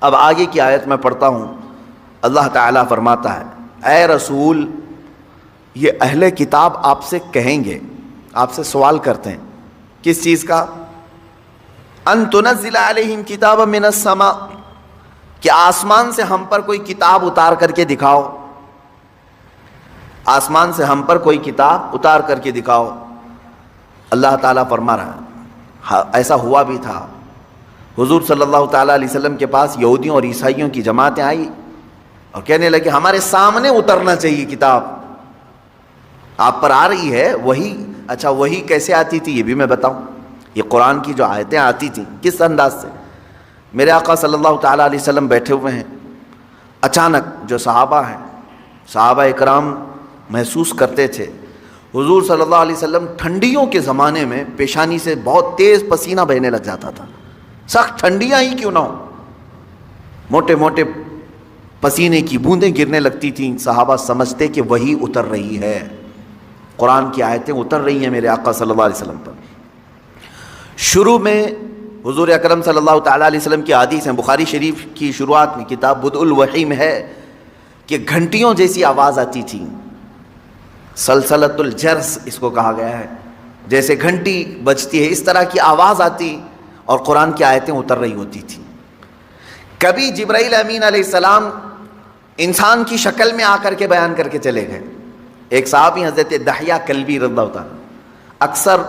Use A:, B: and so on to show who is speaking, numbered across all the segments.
A: اب آگے کی آیت میں پڑھتا ہوں، اللہ تعالیٰ فرماتا ہے اے رسول، یہ اہل کتاب آپ سے کہیں گے، آپ سے سوال کرتے ہیں کس چیز کا؟ ان تنزل علیہم کتابا من السماء، کہ آسمان سے ہم پر کوئی کتاب اتار کر کے دکھاؤ، آسمان سے ہم پر کوئی کتاب اتار کر کے دکھاؤ۔ اللہ تعالیٰ فرما رہا ہے ایسا ہوا بھی تھا، حضور صلی اللہ تعالیٰ علیہ وسلم کے پاس یہودیوں اور عیسائیوں کی جماعتیں آئی اور کہنے لگے ہمارے سامنے اترنا چاہیے کتاب، آپ پر آ رہی ہے وہی۔ اچھا وہی کیسے آتی تھی یہ بھی میں بتاؤں، یہ قرآن کی جو آیتیں آتی تھیں کس انداز سے؟ میرے آقا صلی اللہ تعالیٰ علیہ وسلم بیٹھے ہوئے ہیں، اچانک جو صحابہ ہیں، صحابہ اکرام محسوس کرتے تھے حضور صلی اللہ علیہ وسلم ٹھنڈیوں کے زمانے میں پیشانی سے بہت تیز پسینہ بہنے لگ جاتا تھا، سخت ٹھنڈیاں ہی کیوں نہ ہو، موٹے موٹے پسینے کی بوندیں گرنے لگتی تھیں، صحابہ سمجھتے کہ وہی اتر رہی ہے، قرآن کی آیتیں اتر رہی ہیں میرے آقا صلی اللہ علیہ وسلم پر۔ شروع میں حضور اکرم صلی اللہ تعالیٰ علیہ وسلم کی حدیث ہیں، بخاری شریف کی شروعات میں کتاب بدء الوحی میں ہے کہ گھنٹیوں جیسی آواز آتی تھی، سلسلۃ الجرس اس کو کہا گیا ہے، جیسے گھنٹی بجتی ہے اس طرح کی آواز آتی اور قرآن کی آیتیں اتر رہی ہوتی تھیں۔ کبھی جبرائیل امین علیہ السلام انسان کی شکل میں آ کر کے بیان کر کے چلے گئے، ایک صحابی حضرت دحیہ کلبی رضی اللہ تعالیٰ، اکثر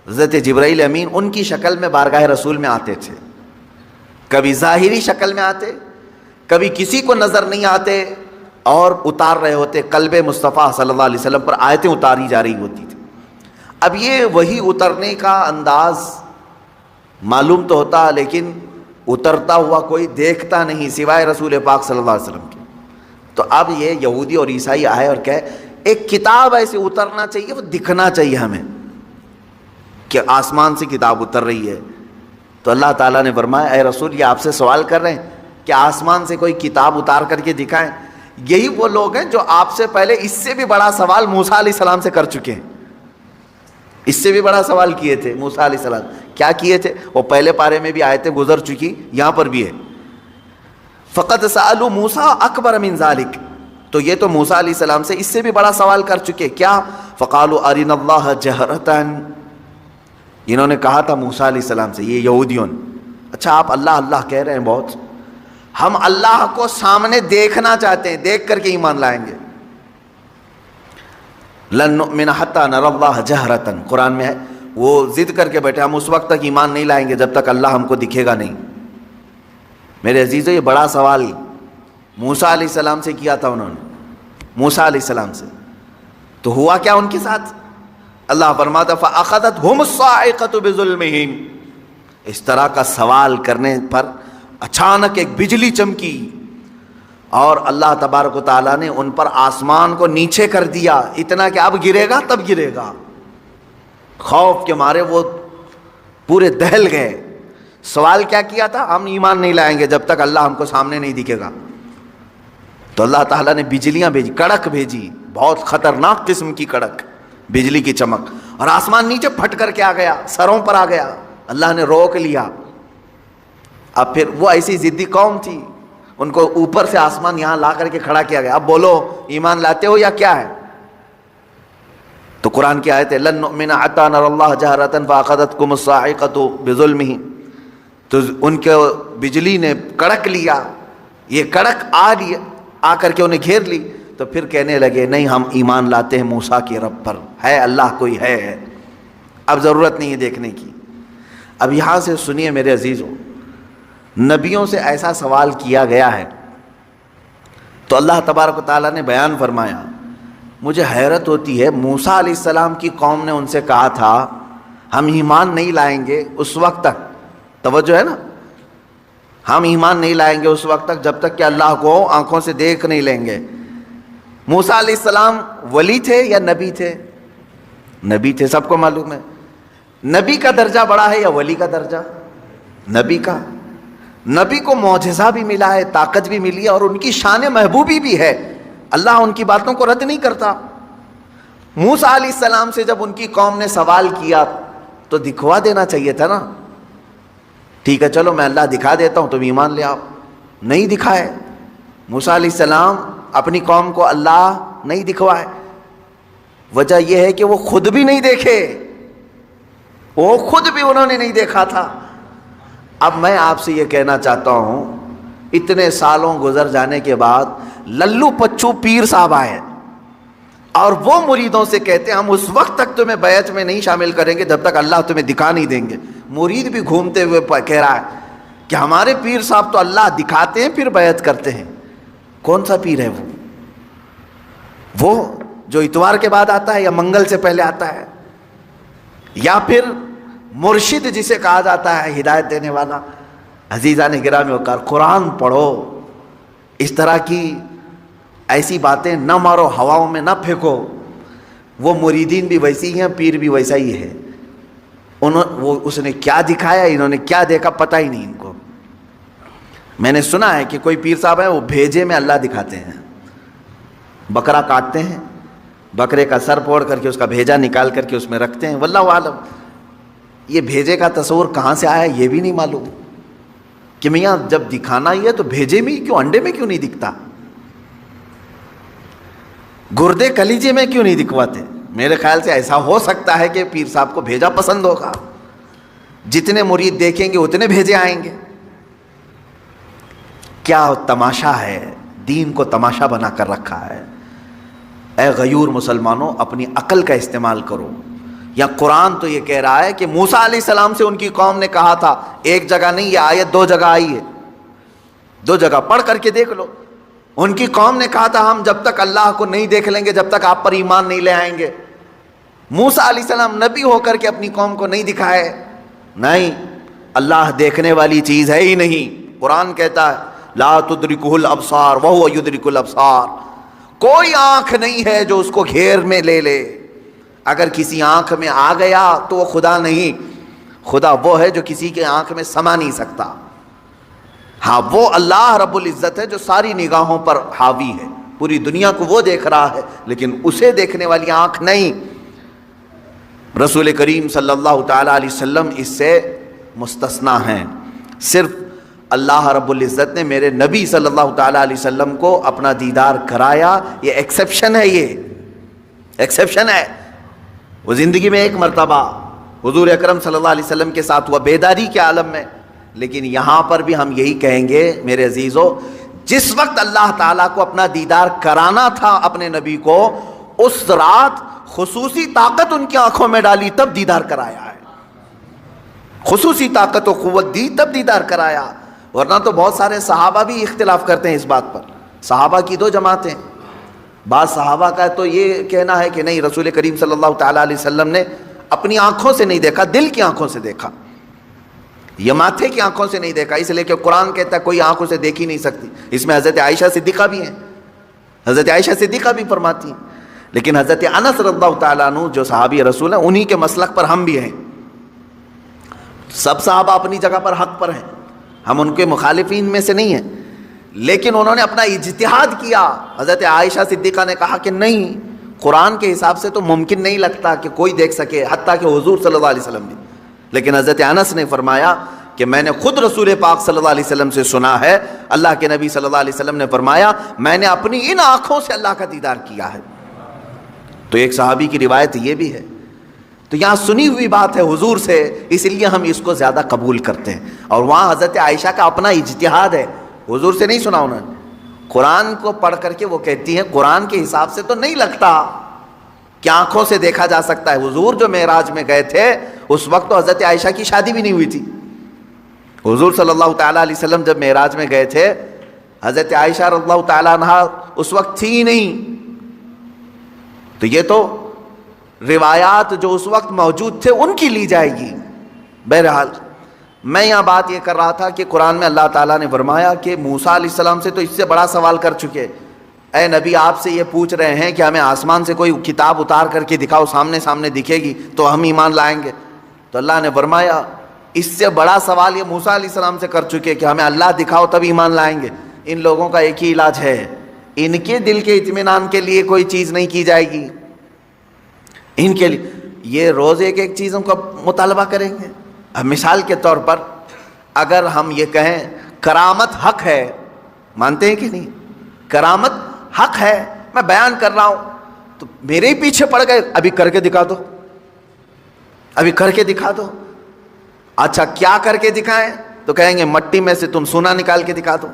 A: حضرت جبرائیل امین ان کی شکل میں بارگاہ رسول میں آتے تھے، کبھی ظاہری شکل میں آتے، کبھی کسی کو نظر نہیں آتے اور اتار رہے ہوتے، قلب مصطفیٰ صلی اللہ علیہ وسلم پر آیتیں اتاری جا رہی ہوتی تھی۔ اب یہ وہی اترنے کا انداز معلوم تو ہوتا لیکن اترتا ہوا کوئی دیکھتا نہیں سوائے رسول پاک صلی اللہ علیہ وسلم کے۔ تو اب یہ یہودی اور عیسائی آئے اور کہے ایک کتاب ایسے اترنا چاہیے، وہ دکھنا چاہیے ہمیں کہ آسمان سے کتاب اتر رہی ہے۔ تو اللہ تعالیٰ نے فرمایا اے رسول یہ آپ سے سوال کر رہے ہیں کہ آسمان سے کوئی کتاب اتار کر کے دکھائیں، یہی وہ لوگ ہیں جو آپ سے پہلے اس سے بھی بڑا سوال موسیٰ علیہ السلام سے کر چکے ہیں، اس سے بھی بڑا سوال کیے تھے موسیٰ علیہ السلام۔ کیا کیے تھے؟ وہ پہلے پارے میں بھی آیتیں گزر چکی، یہاں پر بھی ہے فقد سألوا موسیٰ اکبر من ذلک، تو یہ تو موسیٰ علیہ السلام سے اس سے بھی بڑا سوال کر چکے، کیا؟ فقالوا ارنا اللہ جہرۃ، انہوں نے کہا تھا موسیٰ علیہ السلام سے، یہ یہودیوں نے، اچھا آپ اللہ اللہ کہہ رہے ہیں بہت، ہم اللہ کو سامنے دیکھنا چاہتے ہیں، دیکھ کر کے ایمان لائیں گے۔ لن نؤمن حتی نری اللہ جہرۃ، قرآن میں ہے، وہ ضد کر کے بیٹھے ہم اس وقت تک ایمان نہیں لائیں گے جب تک اللہ ہم کو دکھے گا نہیں۔ میرے عزیزو یہ بڑا سوال موسیٰ علیہ السلام سے کیا تھا انہوں نے، موسیٰ علیہ السلام سے، تو ہوا کیا ان کے ساتھ؟ اللہ فرماتا فَأَخَذَتْهُمُ الصَّاعِقَةُ بِظُلْمِهِمْ، اس طرح کا سوال کرنے پر اچانک ایک بجلی چمکی اور اللہ تبارک و تعالیٰ نے ان پر آسمان کو نیچے کر دیا، اتنا کہ اب گرے گا تب گرے گا، خوف کے مارے وہ پورے دہل گئے۔ سوال کیا کیا تھا؟ ہم ایمان نہیں لائیں گے جب تک اللہ ہم کو سامنے نہیں دکھے گا۔ تو اللہ تعالیٰ نے بجلیاں بھیجی، کڑک بھیجی، بہت خطرناک قسم کی کڑک، بجلی کی چمک، اور آسمان نیچے پھٹ کر کے آ گیا، سروں پر آ گیا، اللہ نے روک لیا۔ اب پھر وہ ایسی ضدی قوم تھی، ان کو اوپر سے آسمان یہاں لا کر کے کھڑا کیا گیا، اب بولو ایمان لاتے ہو یا کیا ہے؟ تو قرآن کی آیت ہے لن نؤمن حتی نری اللہ جہرۃ فأخذتکم الصاعقۃ بظلمہم، تو ان کے بجلی نے کڑک لیا، یہ کڑک آ کر کے انہیں گھیر لی، تو پھر کہنے لگے نہیں ہم ایمان لاتے ہیں موسیٰ کے رب پر، ہے اللہ کوئی ہے، اب ضرورت نہیں ہے دیکھنے کی۔ اب یہاں سے سنیے میرے عزیزوں، نبیوں سے ایسا سوال کیا گیا ہے تو اللہ تبارک و تعالیٰ نے بیان فرمایا۔ مجھے حیرت ہوتی ہے، موسیٰ علیہ السلام کی قوم نے ان سے کہا تھا ہم ایمان نہیں لائیں گے اس وقت تک، توجہ ہے نا، ہم ایمان نہیں لائیں گے اس وقت تک جب تک کہ اللہ کو آنکھوں سے دیکھ نہیں لیں گے۔ موسیٰ علیہ السلام ولی تھے یا نبی تھے؟ نبی تھے، سب کو معلوم ہے۔ نبی کا درجہ بڑا ہے یا ولی کا درجہ؟ نبی کا۔ نبی کو معجزہ بھی ملا ہے، طاقت بھی ملی ہے، اور ان کی شان محبوبی بھی ہے، اللہ ان کی باتوں کو رد نہیں کرتا۔ موسیٰ علیہ السلام سے جب ان کی قوم نے سوال کیا تو تو دکھوا دینا چاہیے تھا نا، ٹھیک ہے چلو میں اللہ دکھا دیتا ہوں تم ایمان لے آؤ، نہیں دکھائے، موسیٰ علیہ السلام اپنی قوم کو اللہ نہیں دکھوائے، وجہ یہ ہے کہ وہ خود بھی نہیں دیکھے، وہ خود بھی انہوں نے نہیں دیکھا تھا۔ اب میں آپ سے یہ کہنا چاہتا ہوں، اتنے سالوں گزر جانے کے بعد للو پچو پیر صاحب آئے اور وہ مریدوں سے کہتے ہیں ہم اس وقت تک تمہیں بیعت میں نہیں شامل کریں گے جب تک اللہ تمہیں دکھا نہیں دیں گے۔ مرید بھی گھومتے ہوئے کہہ رہا ہے کہ ہمارے پیر صاحب تو اللہ دکھاتے ہیں پھر بیعت کرتے ہیں۔ کون سا پیر ہے وہ جو اتوار کے بعد آتا ہے یا منگل سے پہلے آتا ہے، یا پھر مرشد جسے کہا جاتا ہے ہدایت دینے والا؟ عزیزان گرامی وقار، قرآن پڑھو، اس طرح کی ایسی باتیں نہ مارو، ہواؤں میں نہ پھینکو۔ وہ مریدین بھی ویسی ہیں، پیر بھی ویسا ہی ہے، اس نے کیا دکھایا، انہوں نے کیا دیکھا، پتہ ہی نہیں ان کو۔ میں نے سنا ہے کہ کوئی پیر صاحب ہیں وہ بھیجے میں اللہ دکھاتے ہیں، بکرا کاٹتے ہیں، بکرے کا سر پھوڑ کر کے اس کا بھیجا نکال کر کے اس میں رکھتے ہیں، واللہ عالم۔ یہ بھیجے کا تصور کہاں سے آیا یہ بھی نہیں معلوم کہ میاں جب دکھانا ہی ہے تو بھیجے میں کیوں، انڈے میں کیوں نہیں دکھتا، گردے کلیجے میں کیوں نہیں دکھواتے؟ میرے خیال سے ایسا ہو سکتا ہے کہ پیر صاحب کو بھیجا پسند ہوگا، جتنے مرید دیکھیں گے اتنے بھیجے آئیں گے۔ کیا تماشا ہے، دین کو تماشا بنا کر رکھا ہے۔ اے غیور مسلمانوں، اپنی عقل کا استعمال کرو۔ یا قرآن تو یہ کہہ رہا ہے کہ موسیٰ علیہ السلام سے ان کی قوم نے کہا تھا، ایک جگہ نہیں، یہ آیت 2 جگہ آئی ہے، 2 جگہ پڑھ کر کے دیکھ لو۔ ان کی قوم نے کہا تھا ہم جب تک اللہ کو نہیں دیکھ لیں گے جب تک آپ پر ایمان نہیں لے آئیں گے۔ موسیٰ علیہ السلام نبی ہو کر کے اپنی قوم کو نہیں دکھائے، نہیں، اللہ دیکھنے والی چیز ہے ہی نہیں۔ قرآن کہتا ہے لا تدرکہ الابصار وہو یدرک الابصار، کوئی آنکھ نہیں ہے جو اس کو گھیر میں لے لے۔ اگر کسی آنکھ میں آ گیا تو وہ خدا نہیں، خدا وہ ہے جو کسی کے آنکھ میں سما نہیں سکتا۔ ہاں، وہ اللہ رب العزت ہے جو ساری نگاہوں پر حاوی ہے، پوری دنیا کو وہ دیکھ رہا ہے، لیکن اسے دیکھنے والی آنکھ نہیں۔ رسول کریم صلی اللہ تعالیٰ علیہ وسلم اس سے مستثنا ہیں۔ صرف اللہ رب العزت نے میرے نبی صلی اللہ تعالیٰ علیہ وسلم کو اپنا دیدار کرایا، یہ ایکسیپشن ہے، یہ ایکسیپشن ہے۔ وہ زندگی میں ایک مرتبہ حضور اکرم صلی اللہ علیہ وسلم کے ساتھ ہوا بیداری کے عالم میں، لیکن یہاں پر بھی ہم یہی کہیں گے میرے عزیزو، جس وقت اللہ تعالیٰ کو اپنا دیدار کرانا تھا اپنے نبی کو، اس رات خصوصی طاقت ان کی آنکھوں میں ڈالی تب دیدار کرایا ہے، خصوصی طاقت و قوت دی تب دیدار کرایا۔ ورنہ تو بہت سارے صحابہ بھی اختلاف کرتے ہیں اس بات پر۔ صحابہ کی 2 جماعتیں، بعض صحابہ کا تو یہ کہنا ہے کہ نہیں، رسول کریم صلی اللہ تعالیٰ علیہ وسلم نے اپنی آنکھوں سے نہیں دیکھا، دل کی آنکھوں سے دیکھا، یہ ماتھے کی آنکھوں سے نہیں دیکھا، اس لیے کہ قرآن کہتا ہے کوئی آنکھوں سے دیکھ ہی نہیں سکتی۔ اس میں حضرت عائشہ صدیقہ بھی ہیں، حضرت عائشہ صدیقہ بھی فرماتی ہیں۔ لیکن حضرت انس رضی اللہ تعالیٰ عنہ جو صحابی رسول ہیں، انہی کے مسلک پر ہم بھی ہیں۔ سب صحابہ اپنی جگہ پر حق پر ہیں، ہم ان کے مخالفین میں سے نہیں ہیں، لیکن انہوں نے اپنا اجتہاد کیا۔ حضرت عائشہ صدیقہ نے کہا کہ نہیں، قرآن کے حساب سے تو ممکن نہیں لگتا کہ کوئی دیکھ سکے، حتیٰ کہ حضور صلی اللہ علیہ وسلم بھی۔ لیکن حضرت انس نے فرمایا کہ میں نے خود رسول پاک صلی اللہ علیہ وسلم سے سنا ہے، اللہ کے نبی صلی اللہ علیہ وسلم نے فرمایا میں نے اپنی ان آنکھوں سے اللہ کا دیدار کیا ہے۔ تو ایک صحابی کی روایت یہ بھی ہے۔ تو یہاں سنی ہوئی بات ہے حضور سے، اس لیے ہم اس کو زیادہ قبول کرتے ہیں، اور وہاں حضرت عائشہ کا اپنا اجتہاد ہے، حضور سے نہیں سنا انہوں نے۔ قرآن کو پڑھ کر کے وہ کہتی ہیں قرآن کے حساب سے تو نہیں لگتا کہ آنکھوں سے دیکھا جا سکتا ہے۔ حضور جو معراج میں گئے تھے اس وقت تو حضرت عائشہ کی شادی بھی نہیں ہوئی تھی۔ حضور صلی اللہ تعالیٰ علیہ وسلم جب معراج میں گئے تھے، حضرت عائشہ رضی اللہ تعالیٰ عنہ اس وقت تھی ہی نہیں۔ تو یہ تو روایات جو اس وقت موجود تھے ان کی لی جائے گی۔ بہرحال میں یہاں بات یہ کر رہا تھا کہ قرآن میں اللہ تعالیٰ نے فرمایا کہ موسیٰ علیہ السلام سے تو اس سے بڑا سوال کر چکے، اے نبی آپ سے یہ پوچھ رہے ہیں کہ ہمیں آسمان سے کوئی کتاب اتار کر کے دکھاؤ، سامنے سامنے دکھے گی تو ہم ایمان لائیں گے۔ تو اللہ نے فرمایا اس سے بڑا سوال یہ موسیٰ علیہ السلام سے کر چکے کہ ہمیں اللہ دکھاؤ تب ایمان لائیں گے۔ ان لوگوں کا ایک ہی علاج ہے، ان کے دل کے اطمینان کے لیے کوئی چیز نہیں کی جائے گی، ان کے لیے یہ روز ایک ایک چیزوں کا مطالبہ کریں گے۔ اب مثال کے طور پر اگر ہم یہ کہیں کرامت حق ہے مانتے ہیں کہ نہیں؟ کرامت حق ہے، میں بیان کر رہا ہوں تو میرے ہی پیچھے پڑ گئے، ابھی کر کے دکھا دو، ابھی کر کے دکھا دو۔ اچھا کیا کر کے دکھائیں؟ تو کہیں گے مٹی میں سے تم سونا نکال کے دکھا دو۔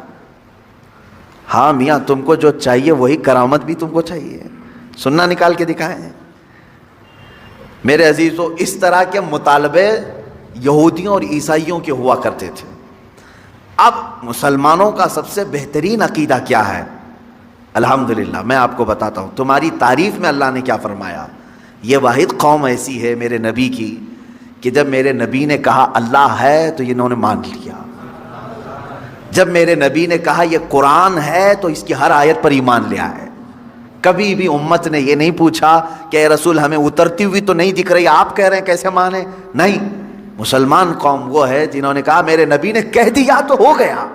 A: ہاں میاں، تم کو جو چاہیے وہی کرامت بھی تم کو چاہیے، سننا نکال کے دکھائیں۔ میرے عزیزو، اس طرح کے مطالبے یہودیوں اور عیسائیوں کے ہوا کرتے تھے۔ اب مسلمانوں کا سب سے بہترین عقیدہ کیا ہے؟ الحمدللہ میں آپ کو بتاتا ہوں، تمہاری تعریف میں اللہ نے کیا فرمایا۔ یہ واحد قوم ایسی ہے میرے نبی کی کہ جب میرے نبی نے کہا اللہ ہے تو انہوں نے مان لیا، جب میرے نبی نے کہا یہ قرآن ہے تو اس کی ہر آیت پر ایمان لیا ہے۔ کبھی بھی امت نے یہ نہیں پوچھا کہ اے رسول ہمیں اترتی ہوئی تو نہیں دکھ رہی، آپ کہہ رہے ہیں کیسے مانیں؟ نہیں، مسلمان قوم وہ ہے جنہوں نے کہا میرے نبی نے کہہ دیا تو ہو گیا۔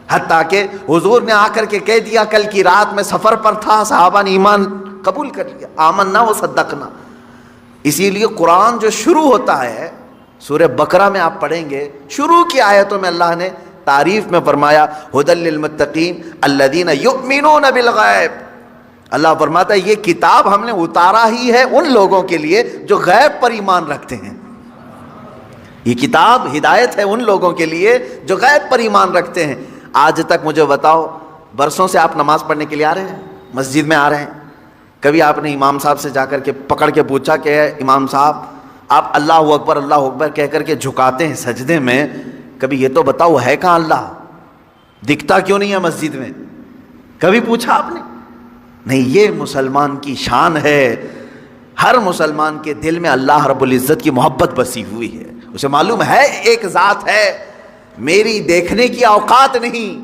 A: حتیٰ کہ حضور نے آ کر کے کہہ دیا، کل کی رات میں سفر پر تھا، صحابہ نے ایمان قبول کر لیا، آمنا و صدقنا۔ اسی لیے قرآن جو شروع ہوتا ہے، سورہ بقرہ میں آپ پڑھیں گے، شروع کی آیتوں میں اللہ نے تعریف میں فرمایا ھدی للمتقین الذین یؤمنون بالغیب۔ اللہ فرماتا ہے یہ کتاب ہم نے اتارا ہی ہے ان لوگوں کے لیے جو غیب پر ایمان رکھتے ہیں۔ یہ کتاب ہدایت ہے ان لوگوں کے لیے جو غیب پر ایمان رکھتے ہیں۔ آج تک مجھے بتاؤ، برسوں سے آپ نماز پڑھنے کے لیے آ رہے ہیں، مسجد میں آ رہے ہیں، کبھی آپ نے امام صاحب سے جا کر کے پکڑ کے پوچھا کہ امام صاحب آپ اللہ اکبر کہہ کر کے جھکاتے ہیں سجدے میں، کبھی یہ تو بتاؤ ہے کہاں اللہ؟ دکھتا کیوں نہیں ہے مسجد میں؟ کبھی پوچھا آپ نے؟ نہیں، یہ مسلمان کی شان ہے۔ ہر مسلمان کے دل میں اللہ رب العزت کی محبت بسی ہوئی ہے، اسے معلوم ہے ایک ذات ہے، میری دیکھنے کی اوقات نہیں،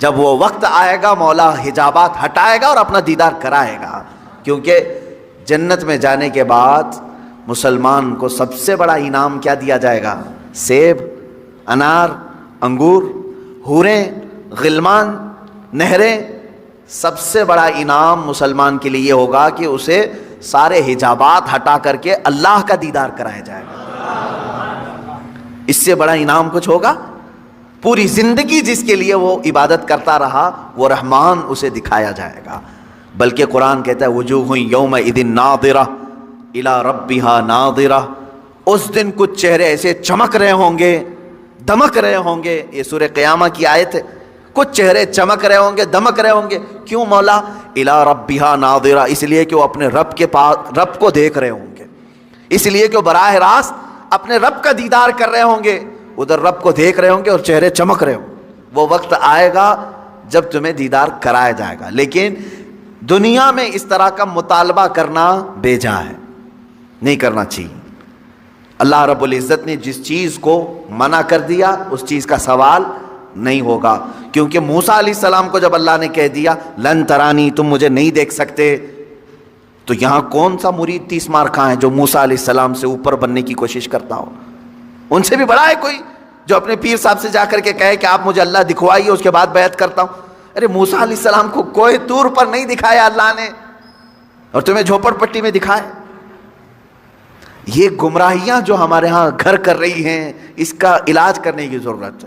A: جب وہ وقت آئے گا مولا حجابات ہٹائے گا اور اپنا دیدار کرائے گا۔ کیونکہ جنت میں جانے کے بعد مسلمان کو سب سے بڑا انعام کیا دیا جائے گا؟ سیب، انار، انگور، حوریں، غلمان، نہریں۔ سب سے بڑا انعام مسلمان کے لیے یہ ہوگا کہ اسے سارے حجابات ہٹا کر کے اللہ کا دیدار کرایا جائے گا۔ اس سے بڑا انعام کچھ ہوگا؟ پوری زندگی جس کے لیے وہ عبادت کرتا رہا وہ رحمان اسے دکھایا جائے گا۔ بلکہ قرآن کہتا ہے وجوہ یومئذ ناظرہ الی ربہا ناظرہ، اس دن کچھ چہرے ایسے چمک رہے ہوں گے، دمک رہے ہوں گے۔ یہ سورہ قیامہ کی آیت ہے، کچھ چہرے چمک رہے ہوں گے، دمک رہے ہوں گے۔ کیوں مولا؟ الی ربہا ناظرہ، اس لیے کہ وہ اپنے رب کے پاس رب کو دیکھ رہے ہوں گے، اس لیے کہ وہ براہ راست اپنے رب کا دیدار کر رہے ہوں گے، ادھر رب کو دیکھ رہے ہوں گے اور چہرے چمک رہے ہوں گے۔ وہ وقت آئے گا جب تمہیں دیدار کرایا جائے گا۔ لیکن دنیا میں اس طرح کا مطالبہ کرنا بیجا ہے، نہیں کرنا چاہیے۔ اللہ رب العزت نے جس چیز کو منع کر دیا اس چیز کا سوال نہیں ہوگا، کیونکہ موسیٰ علیہ السلام کو جب اللہ نے کہہ دیا لن ترانی، تم مجھے نہیں دیکھ سکتے، تو یہاں کون سا مرید 30 مار کھا ہے جو موسیٰ علیہ السلام سے اوپر بننے کی کوشش کرتا ہو؟ ان سے بھی بڑا ہے کوئی جو اپنے پیر صاحب سے جا کر کے کہے کہ آپ مجھے اللہ دکھوائیے اس کے بعد بیعت کرتا ہوں؟ ارے موسیٰ علیہ السلام کو کوہ طور پر نہیں دکھایا اللہ نے، اور تمہیں جھوپڑ پٹی میں دکھائے۔ یہ گمراہیاں جو ہمارے ہاں گھر کر رہی ہیں، اس کا علاج کرنے کی ضرورت ہے۔